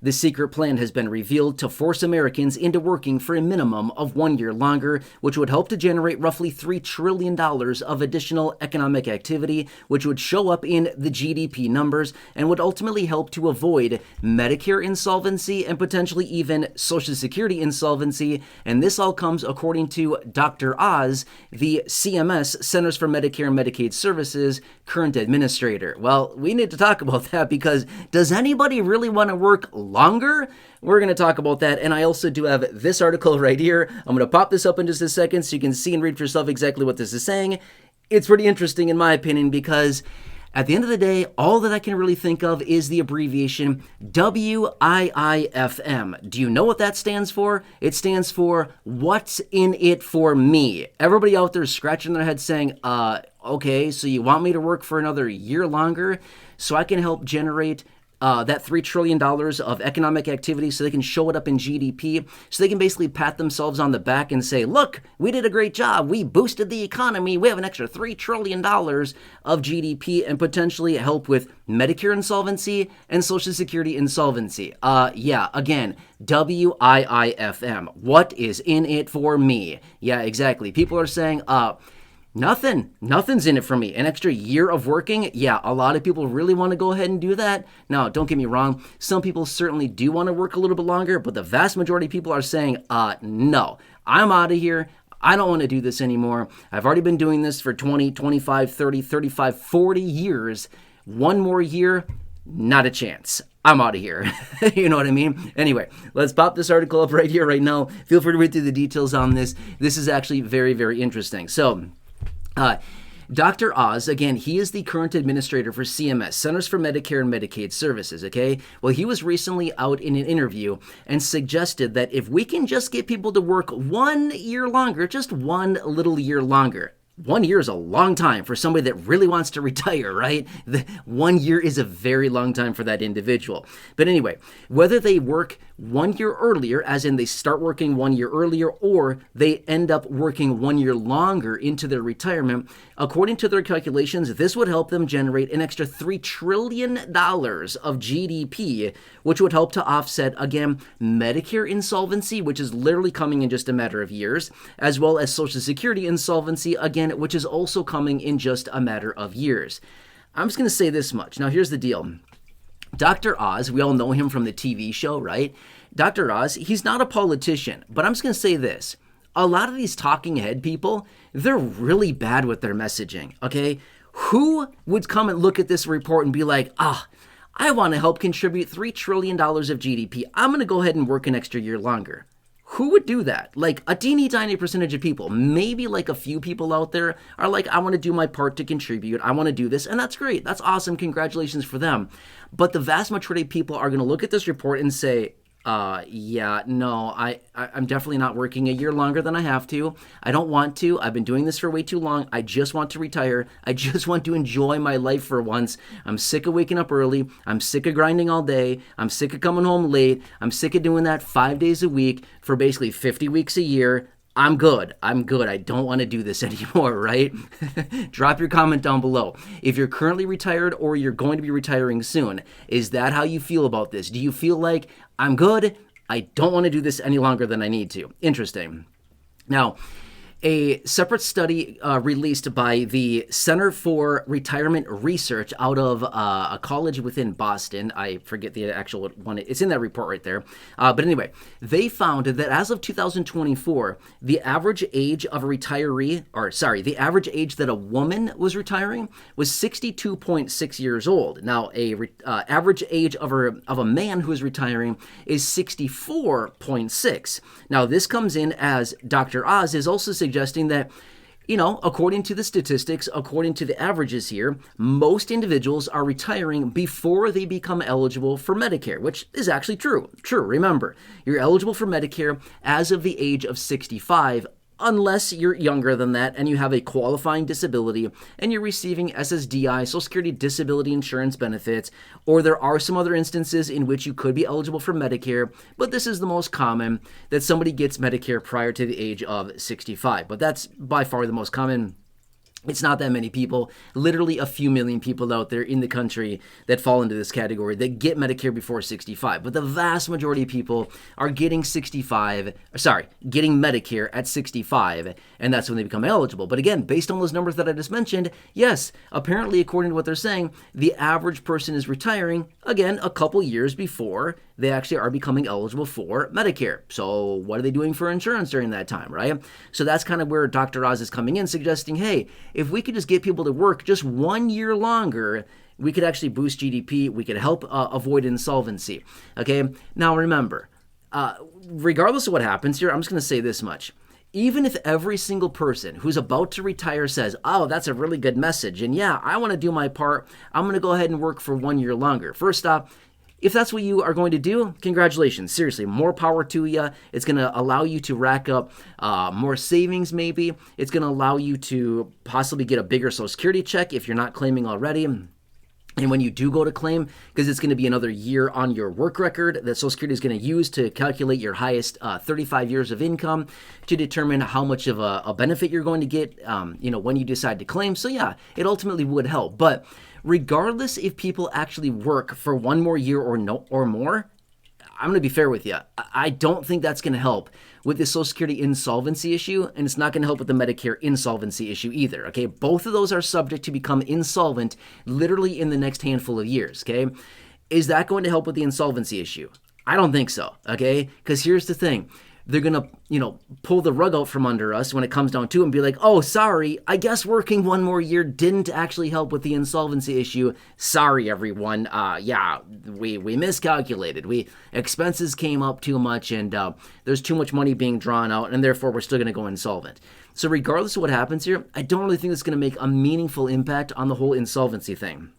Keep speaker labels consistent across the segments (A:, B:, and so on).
A: The secret plan has been revealed to force Americans into working for a minimum of 1 year longer, which would help to generate roughly $3 trillion of additional economic activity, which would show up in the GDP numbers and would ultimately help to avoid Medicare insolvency and potentially even Social Security insolvency. And this all comes according to Dr. Oz, the CMS, Centers for Medicare and Medicaid Services, current administrator. Well, we need to talk about that because does anybody really want to work longer? We're going to talk about that, and I also do have this article right here. I'm going to pop this up in just a second so you can see and read for yourself exactly what this is saying. It's pretty interesting in my opinion because at the end of the day, all that I can really think of is the abbreviation WIIFM. Do you know what that stands for? It stands for What's in It for Me. Everybody out there is scratching their head saying, okay, so you want me to work for another year longer so I can help generate that $3 trillion of economic activity so they can show it up in GDP, so they can basically pat themselves on the back and say, look, we did a great job. We boosted the economy. We have an extra $3 trillion of GDP and potentially help with Medicare insolvency and Social Security insolvency. Yeah, again, WIIFM. What is in it for me? Yeah, exactly. People are saying, Nothing's in it for me. An extra year of working? Yeah, a lot of people really want to go ahead and do that. Now, don't get me wrong. Some people certainly do want to work a little bit longer, but the vast majority of people are saying, no, I'm out of here. I don't want to do this anymore. I've already been doing this for 20, 25, 30, 35, 40 years. One more year, not a chance. I'm out of here. You know what I mean? Anyway, let's pop this article up right here, right now. Feel free to read through the details on this. This is actually very, very interesting. So, Dr. Oz, again, he is the current administrator for CMS, Centers for Medicare and Medicaid Services, okay? Well, he was recently out in an interview and suggested that if we can just get people to work 1 year longer, just one little year longer. 1 year is a long time for somebody that really wants to retire, right? 1 year is a very long time for that individual. But anyway, whether they work 1 year earlier, as in they start working 1 year earlier, or they end up working 1 year longer into their retirement, according to their calculations, this would help them generate an extra $3 trillion of GDP, which would help to offset, again, Medicare insolvency, which is literally coming in just a matter of years, as well as Social Security insolvency, again, which is also coming in just a matter of years. I'm just going to say this much. Now, here's the deal. Dr. Oz, we all know him from the TV show, right? Dr. Oz, he's not a politician, but I'm just going to say this. A lot of these talking head people, they're really bad with their messaging, okay? Who would come and look at this report and be like, I want to help contribute $3 trillion of GDP. I'm going to go ahead and work an extra year longer. Who would do that? Like a teeny tiny percentage of people, maybe like a few people out there are like, I want to do my part to contribute. I want to do this. And that's great. That's awesome. Congratulations for them. But the vast majority of people are going to look at this report and say, I'm definitely not working a year longer than I have to. I don't want to. I've been doing this for way too long. I just want to retire. I just want to enjoy my life for once. I'm sick of waking up early. I'm sick of grinding all day. I'm sick of coming home late. I'm sick of doing that 5 days a week for basically 50 weeks a year. I'm good. I don't want to do this anymore, right? Drop your comment down below. If you're currently retired or you're going to be retiring soon, is that how you feel about this? Do you feel like, I'm good, I don't want to do this any longer than I need to? Interesting. Now, a separate study released by the Center for Retirement Research out of a college within Boston. I forget the actual one. It's in that report right there. But anyway, they found that as of 2024, the average age of a retiree, the average age that a woman was retiring was 62.6 years old. Now, average age of a man who is retiring is 64.6. Now, this comes in as Dr. Oz is also suggesting that, according to the statistics, according to the averages here, most individuals are retiring before they become eligible for Medicare, which is actually true. Remember, you're eligible for Medicare as of the age of 65, unless you're younger than that and you have a qualifying disability and you're receiving SSDI, Social Security Disability Insurance benefits, or there are some other instances in which you could be eligible for Medicare, but this is the most common, that somebody gets Medicare prior to the age of 65. But that's by far the most common It's not that many people, literally a few million people out there in the country that fall into this category that get Medicare before 65. But the vast majority of people are getting getting Medicare at 65, and that's when they become eligible. But again, based on those numbers that I just mentioned, yes, apparently according to what they're saying, the average person is retiring, again, a couple years before they actually are becoming eligible for Medicare. So what are they doing for insurance during that time, right? So that's kind of where Dr. Oz is coming in, suggesting, hey, if we could just get people to work just 1 year longer, we could actually boost GDP. We could help avoid insolvency. Okay. Now remember, regardless of what happens here, I'm just going to say this much. Even if every single person who's about to retire says, oh, that's a really good message, and yeah, I want to do my part, I'm going to go ahead and work for 1 year longer. First off, if that's what you are going to do, congratulations. Seriously, more power to you. It's going to allow you to rack up more savings maybe. It's going to allow you to possibly get a bigger Social Security check if you're not claiming already. And when you do go to claim, because it's going to be another year on your work record that Social Security is going to use to calculate your highest 35 years of income to determine how much of a benefit you're going to get, when you decide to claim. So yeah, it ultimately would help. But regardless if people actually work for 1 more year or more, I'm going to be fair with you. I don't think that's going to help with the Social Security insolvency issue, and it's not going to help with the Medicare insolvency issue either, okay? Both of those are subject to become insolvent literally in the next handful of years, okay? Is that going to help with the insolvency issue? I don't think so, okay? Because here's the thing. They're going to, pull the rug out from under us when it comes down to it and be like, oh, sorry, I guess working 1 more year didn't actually help with the insolvency issue. Sorry, everyone. We miscalculated. Expenses came up too much, and there's too much money being drawn out, and therefore we're still going to go insolvent. So regardless of what happens here, I don't really think it's going to make a meaningful impact on the whole insolvency thing.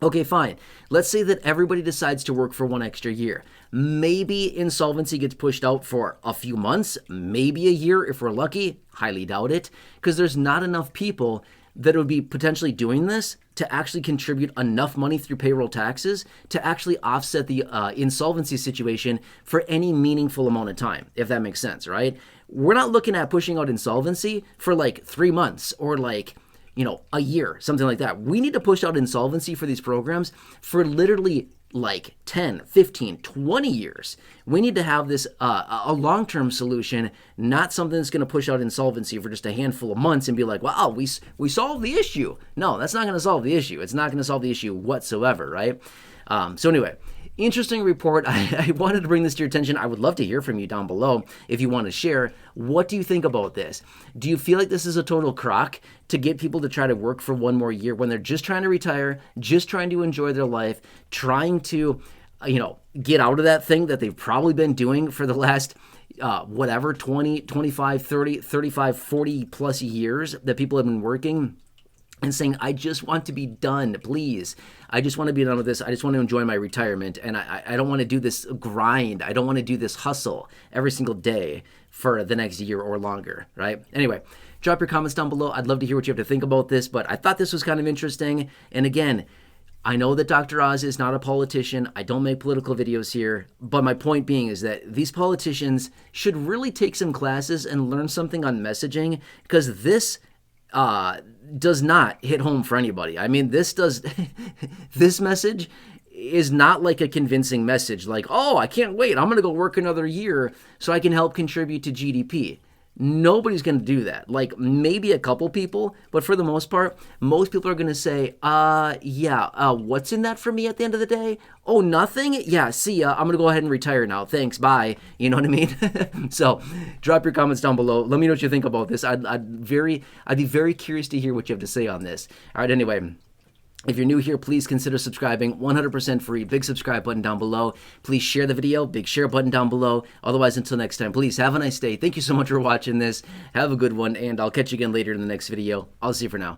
A: Okay, fine. Let's say that everybody decides to work for 1 extra year. Maybe insolvency gets pushed out for a few months, maybe a year if we're lucky. Highly doubt it, because there's not enough people that would be potentially doing this to actually contribute enough money through payroll taxes to actually offset the insolvency situation for any meaningful amount of time, if that makes sense, right? We're not looking at pushing out insolvency for like 3 months or a year, something like that. We need to push out insolvency for these programs for literally like 10, 15, 20 years. We need to have this a long-term solution, not something that's going to push out insolvency for just a handful of months and be like, wow, we solved the issue. No, that's not going to solve the issue. It's not going to solve the issue whatsoever, right? So anyway, interesting report. I wanted to bring this to your attention. I would love to hear from you down below if you want to share. What do you think about this? Do you feel like this is a total crock to get people to try to work for 1 more year when they're just trying to retire, just trying to enjoy their life, trying to, get out of that thing that they've probably been doing for the last 20, 25, 30, 35, 40 plus years that people have been working? And saying, I just want to be done, please. I just want to be done with this. I just want to enjoy my retirement. And I don't want to do this grind. I don't want to do this hustle every single day for the next year or longer, right? Anyway, drop your comments down below. I'd love to hear what you have to think about this. But I thought this was kind of interesting. And again, I know that Dr. Oz is not a politician. I don't make political videos here. But my point being is that these politicians should really take some classes and learn something on messaging, because this does not hit home for anybody. I mean, this message is not like a convincing message like, oh, I can't wait, I'm going to go work another year so I can help contribute to GDP. Nobody's going to do that. Like maybe a couple people, but for the most part, most people are going to say, what's in that for me at the end of the day? Oh, nothing? Yeah, see ya. I'm going to go ahead and retire now. Thanks, bye. You know what I mean? So drop your comments down below. Let me know what you think about this. I'd be very curious to hear what you have to say on this. All right, anyway. If you're new here, please consider subscribing. 100% free. Big subscribe button down below. Please share the video. Big share button down below. Otherwise, until next time, please have a nice day. Thank you so much for watching this. Have a good one, and I'll catch you again later in the next video. I'll see you for now.